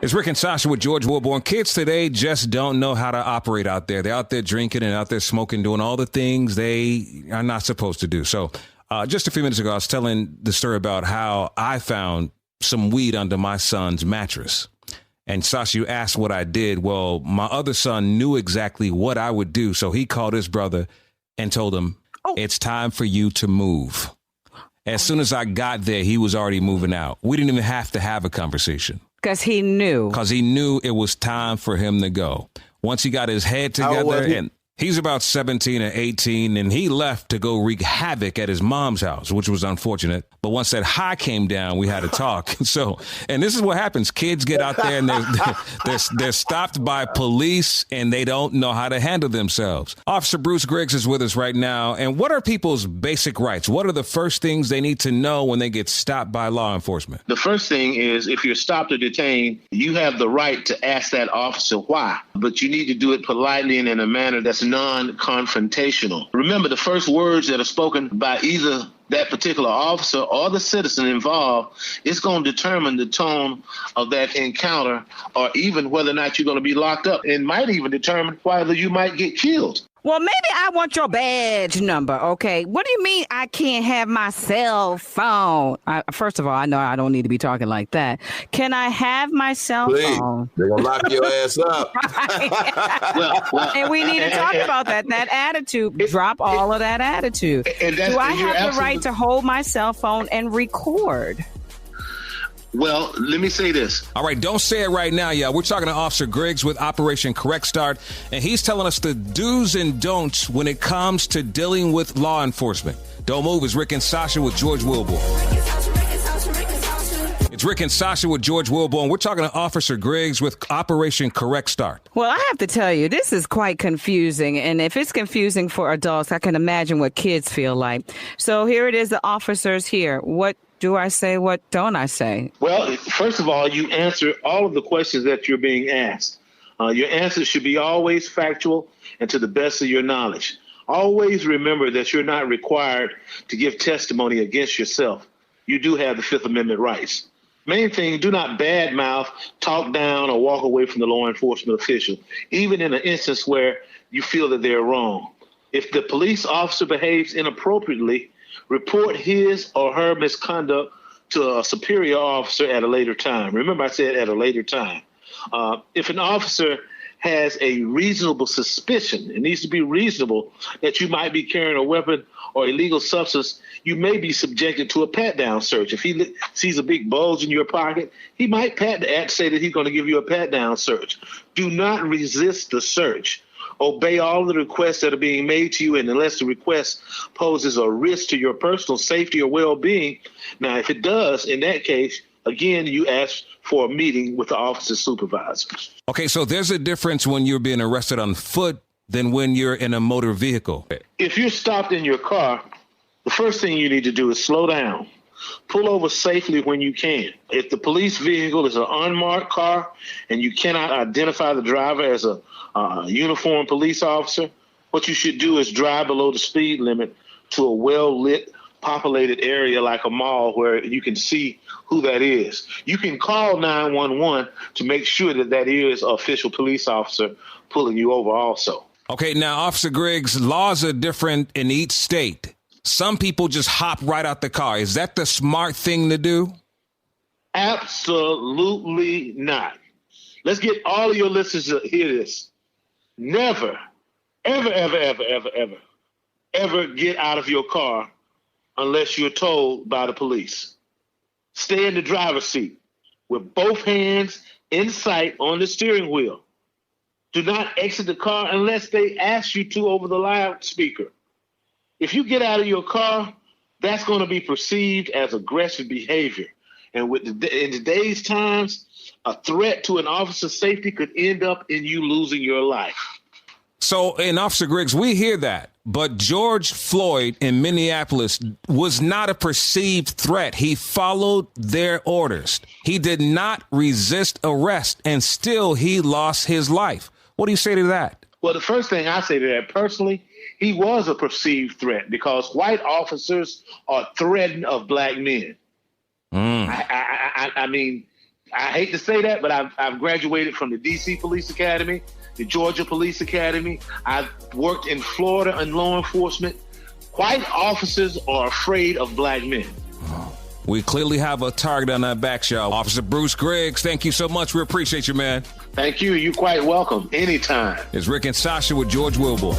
It's Rick and Sasha with George Wilborn. Kids today just don't know how to operate out there. They're out there drinking and out there smoking, doing all the things they are not supposed to do. So just a few minutes ago, I was telling the story about how I found some weed under my son's mattress. And Sasha, you asked what I did. Well, my other son knew exactly what I would do. So he called his brother and told him, It's time for you to move. As soon as I got there, he was already moving out. We didn't even have to have a conversation. Because he knew. Because he knew it was time for him to go. Once he got his head together, and he's about 17 or 18, and he left to go wreak havoc at his mom's house, which was unfortunate. But once that high came down, we had to talk. So, and this is what happens. Kids get out there and they're stopped by police and they don't know how to handle themselves. Officer Bruce Griggs is with us right now. And what are people's basic rights? What are the first things they need to know when they get stopped by law enforcement? The first thing is if you're stopped or detained, you have the right to ask that officer why. But you need to do it politely and in a manner that's non-confrontational. Remember, the first words that are spoken by either that particular officer or the citizen involved is going to determine the tone of that encounter, or even whether or not you're going to be locked up, and might even determine whether you might get killed. Well, maybe I want your badge number, okay? What do you mean I can't have my cell phone? First of all, I know I don't need to be talking like that. Can I have my cell phone? They're going to lock your ass up. And we need to talk about that attitude. Drop all of that attitude. Do I have the right to hold my cell phone and record? Well, let me say this. All right, don't say it right now, y'all. We're talking to Officer Griggs with Operation Correct Start, and he's telling us the do's and don'ts when it comes to dealing with law enforcement. Don't move. It's Rick and Sasha with George Wilborn. It's Rick and Sasha with George Wilborn. We're talking to Officer Griggs with Operation Correct Start. Well, I have to tell you, this is quite confusing. And if it's confusing for adults, I can imagine what kids feel like. So here it is, the officers here. What do I say? What don't I say? Well, first of all, you answer all of the questions that you're being asked. Your answers should be always factual and to the best of your knowledge. Always remember that you're not required to give testimony against yourself. You do have the Fifth Amendment rights. Main thing, do not badmouth, talk down, or walk away from the law enforcement official, even in an instance where you feel that they're wrong. If the police officer behaves inappropriately, report his or her misconduct to a superior officer at a later time. Remember, I said at a later time. If an officer has a reasonable suspicion, it needs to be reasonable, that you might be carrying a weapon or illegal substance, you may be subjected to a pat-down search. If he sees a big bulge in your pocket, he might say that he's going to give you a pat-down search. Do not resist the search. Obey all the requests that are being made to you, and unless the request poses a risk to your personal safety or well-being. Now, if it does, in that case, again, you ask for a meeting with the officer's supervisor. Okay, so there's a difference when you're being arrested on foot than when you're in a motor vehicle. If you're stopped in your car, the first thing you need to do is slow down. Pull over safely when you can. If the police vehicle is an unmarked car and you cannot identify the driver as a uniformed police officer, what you should do is drive below the speed limit to a well-lit, populated area like a mall where you can see who that is. You can call 911 to make sure that that is an official police officer pulling you over also. Okay, now, Officer Griggs, laws are different in each state. Some people just hop right out the car. Is that the smart thing to do? Absolutely not. Let's get all of your listeners to hear this. Never, ever get out of your car unless you're told by the police. Stay in the driver's seat with both hands in sight on the steering wheel. Do not exit the car unless they ask you to over the loudspeaker. If you get out of your car, that's going to be perceived as aggressive behavior. And in today's times, a threat to an officer's safety could end up in you losing your life. So, in Officer Griggs, we hear that. But George Floyd in Minneapolis was not a perceived threat. He followed their orders. He did not resist arrest, and still he lost his life. What do you say to that? Well, the first thing I say to that personally, he was a perceived threat because white officers are threatened of black men. I mean, I hate to say that, but I've graduated from the D.C. Police Academy, the Georgia Police Academy. I've worked in Florida in law enforcement. White officers are afraid of black men. We clearly have a target on our back, y'all. Officer Bruce Griggs, thank you so much. We appreciate you, man. Thank you. You're quite welcome. Anytime. It's Rick and Sasha with George Wilbur.